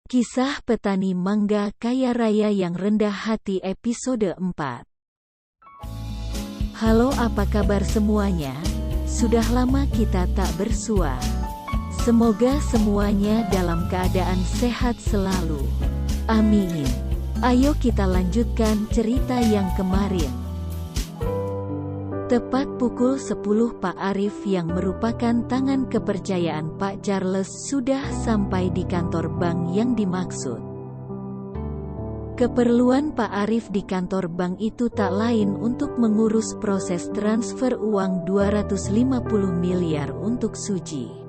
Kisah Petani Mangga Kaya Raya yang Rendah Hati episode 4. Halo, apa kabar semuanya? Sudah lama kita tak bersua. Semoga semuanya dalam keadaan sehat selalu. Amin. Ayo kita lanjutkan cerita yang kemarin. Tepat pukul 10 Pak Arif yang merupakan tangan kepercayaan Pak Charles sudah sampai di kantor bank yang dimaksud. Keperluan Pak Arif di kantor bank itu tak lain untuk mengurus proses transfer uang 250 miliar untuk Suji.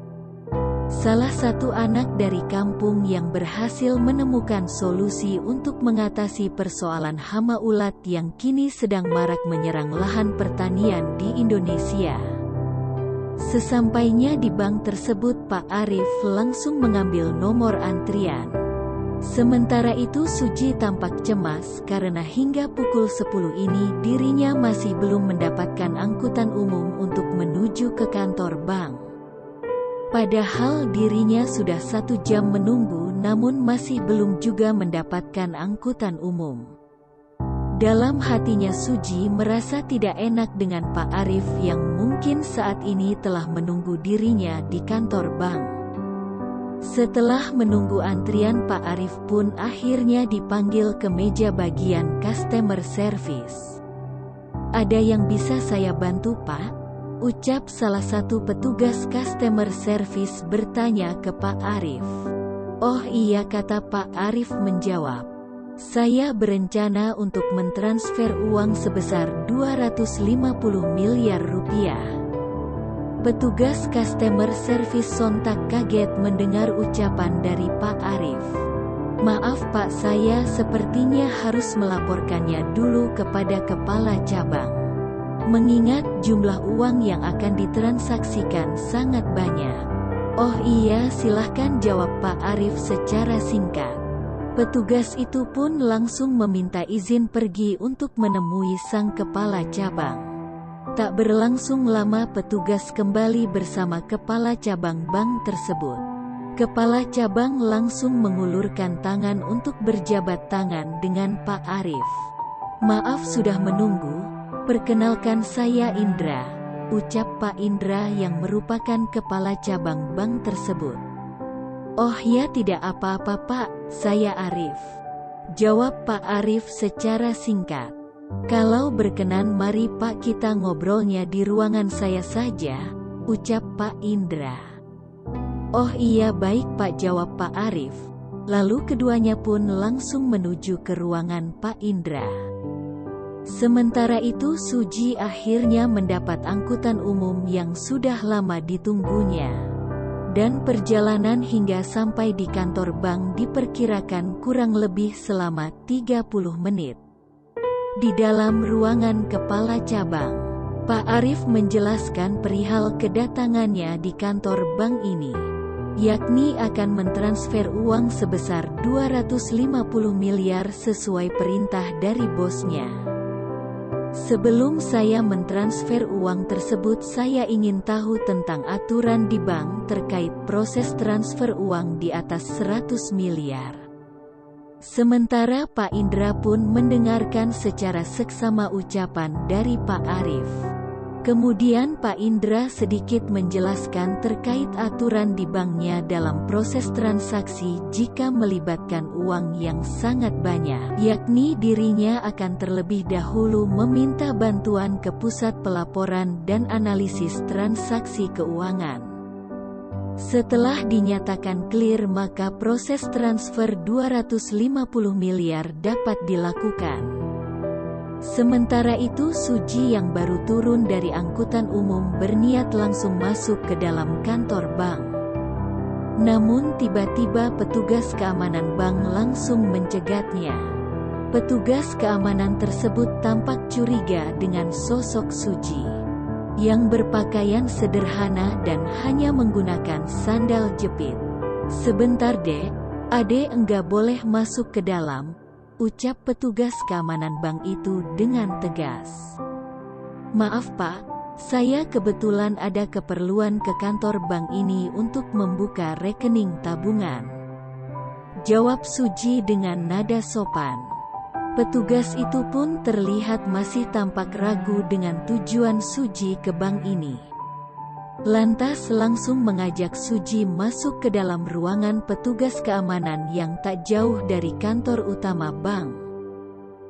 Salah satu anak dari kampung yang berhasil menemukan solusi untuk mengatasi persoalan hama ulat yang kini sedang marak menyerang lahan pertanian di Indonesia. Sesampainya di bank tersebut, Pak Arif langsung mengambil nomor antrian. Sementara itu Suji tampak cemas karena hingga pukul 10 ini dirinya masih belum mendapatkan angkutan umum untuk menuju ke kantor bank. Padahal dirinya sudah 1 jam menunggu namun masih belum juga mendapatkan angkutan umum. Dalam hatinya Suji merasa tidak enak dengan Pak Arif yang mungkin saat ini telah menunggu dirinya di kantor bank. Setelah menunggu antrian, Pak Arif pun akhirnya dipanggil ke meja bagian customer service. "Ada yang bisa saya bantu, Pak?" ucap salah satu petugas customer service bertanya ke Pak Arif. "Oh iya," kata Pak Arif menjawab. "Saya berencana untuk mentransfer uang sebesar 250 miliar rupiah." Petugas customer service sontak kaget mendengar ucapan dari Pak Arif. "Maaf Pak, saya sepertinya harus melaporkannya dulu kepada kepala cabang. Mengingat jumlah uang yang akan ditransaksikan sangat banyak." "Oh iya, silahkan," jawab Pak Arif secara singkat. Petugas itu pun langsung meminta izin pergi untuk menemui sang kepala cabang. Tak berlangsung lama petugas kembali bersama kepala cabang bank tersebut. Kepala cabang langsung mengulurkan tangan untuk berjabat tangan dengan Pak Arif. "Maaf sudah menunggu. Perkenalkan, saya Indra," ucap Pak Indra yang merupakan kepala cabang bank tersebut. "Oh ya, tidak apa-apa Pak, saya Arif," jawab Pak Arif secara singkat. "Kalau berkenan mari Pak kita ngobrolnya di ruangan saya saja," ucap Pak Indra. "Oh iya baik Pak," jawab Pak Arif. Lalu keduanya pun langsung menuju ke ruangan Pak Indra. Sementara itu Suji akhirnya mendapat angkutan umum yang sudah lama ditunggunya. Dan perjalanan hingga sampai di kantor bank diperkirakan kurang lebih selama 30 menit. Di dalam ruangan kepala cabang, Pak Arif menjelaskan perihal kedatangannya di kantor bank ini, yakni akan mentransfer uang sebesar 250 miliar sesuai perintah dari bosnya. "Sebelum saya mentransfer uang tersebut, saya ingin tahu tentang aturan di bank terkait proses transfer uang di atas 100 miliar. Sementara Pak Indra pun mendengarkan secara seksama ucapan dari Pak Arif. Kemudian Pak Indra sedikit menjelaskan terkait aturan di banknya dalam proses transaksi jika melibatkan uang yang sangat banyak, yakni dirinya akan terlebih dahulu meminta bantuan ke Pusat Pelaporan dan Analisis Transaksi Keuangan. Setelah dinyatakan clear maka proses transfer 250 miliar dapat dilakukan. Sementara itu Suji yang baru turun dari angkutan umum berniat langsung masuk ke dalam kantor bank. Namun tiba-tiba petugas keamanan bank langsung mencegatnya. Petugas keamanan tersebut tampak curiga dengan sosok Suji, yang berpakaian sederhana dan hanya menggunakan sandal jepit. "Sebentar Dek, Ade enggak boleh masuk ke dalam," ucap petugas keamanan bank itu dengan tegas. "Maaf Pak, saya kebetulan ada keperluan ke kantor bank ini untuk membuka rekening tabungan. Jawab Suji dengan nada sopan. Petugas itu pun terlihat masih tampak ragu dengan tujuan Suji ke bank ini. Lantas langsung mengajak Suji masuk ke dalam ruangan petugas keamanan yang tak jauh dari kantor utama bank.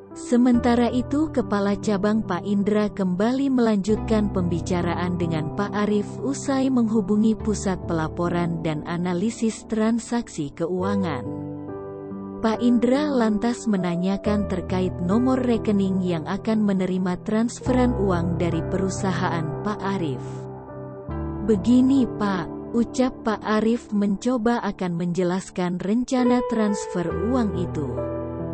Sementara itu Kepala Cabang Pak Indra kembali melanjutkan pembicaraan dengan Pak Arif usai menghubungi Pusat Pelaporan dan Analisis Transaksi Keuangan. Pak Indra lantas menanyakan terkait nomor rekening yang akan menerima transferan uang dari perusahaan Pak Arif. Begini Pak, ucap Pak Arif mencoba akan menjelaskan rencana transfer uang itu.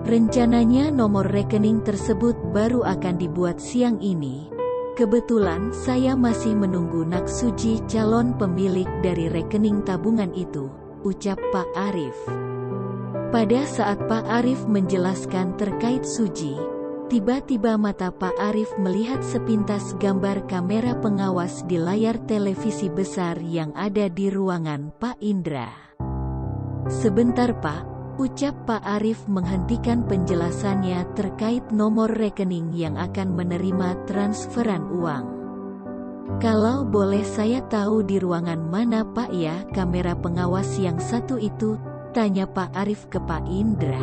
Rencananya nomor rekening tersebut baru akan dibuat siang ini. Kebetulan saya masih menunggu Nak Suji calon pemilik dari rekening tabungan itu, ucap Pak Arif. Pada saat Pak Arif menjelaskan terkait Suji, tiba-tiba mata Pak Arif melihat sepintas gambar kamera pengawas di layar televisi besar yang ada di ruangan Pak Indra. Sebentar Pak, ucap Pak Arif menghentikan penjelasannya terkait nomor rekening yang akan menerima transferan uang. Kalau boleh saya tahu di ruangan mana Pak ya kamera pengawas yang satu itu? Tanya Pak Arif ke Pak Indra.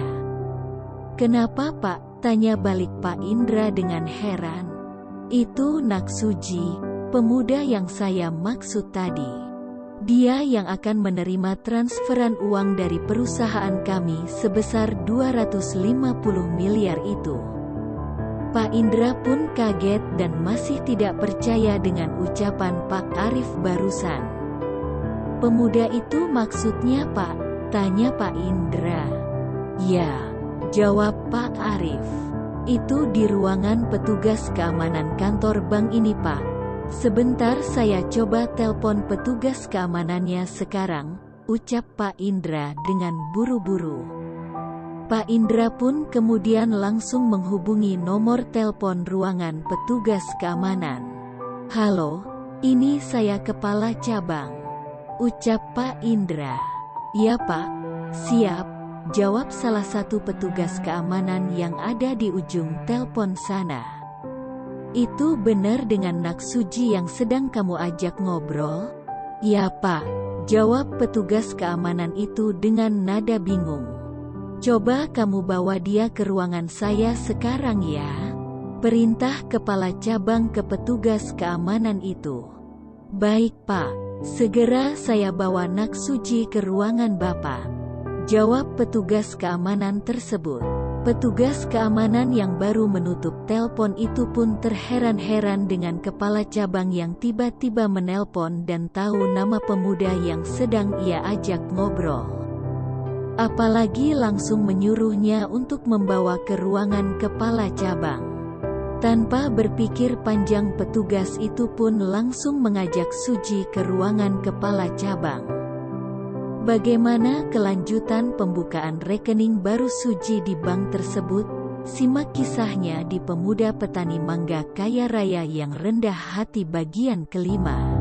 Kenapa Pak? Tanya balik Pak Indra dengan heran. Itu Nak Suji, pemuda yang saya maksud tadi. Dia yang akan menerima transferan uang dari perusahaan kami sebesar 250 miliar itu. Pak Indra pun kaget dan masih tidak percaya dengan ucapan Pak Arif barusan. Pemuda itu maksudnya Pak? Tanya Pak Indra. Ya, jawab Pak Arif. Itu di ruangan petugas keamanan kantor bank ini Pak. Sebentar saya coba telepon petugas keamanannya sekarang, ucap Pak Indra dengan buru-buru. Pak Indra pun kemudian langsung menghubungi nomor telepon ruangan petugas keamanan. Halo, ini saya Kepala Cabang, ucap Pak Indra. Ya Pak, siap, jawab salah satu petugas keamanan yang ada di ujung telepon sana. Itu benar dengan Nak Suji yang sedang kamu ajak ngobrol? Ya Pak, jawab petugas keamanan itu dengan nada bingung. Coba kamu bawa dia ke ruangan saya sekarang ya. Perintah Kepala Cabang ke petugas keamanan itu. Baik Pak. Segera saya bawa Nak Suji ke ruangan Bapak, jawab petugas keamanan tersebut. Petugas keamanan yang baru menutup telepon itu pun terheran-heran dengan kepala cabang yang tiba-tiba menelpon dan tahu nama pemuda yang sedang ia ajak ngobrol. Apalagi langsung menyuruhnya untuk membawa ke ruangan kepala cabang. Tanpa berpikir panjang petugas itu pun langsung mengajak Suji ke ruangan kepala cabang. Bagaimana kelanjutan pembukaan rekening baru Suji di bank tersebut? Simak kisahnya di Pemuda Petani Mangga Kaya Raya yang Rendah Hati bagian kelima.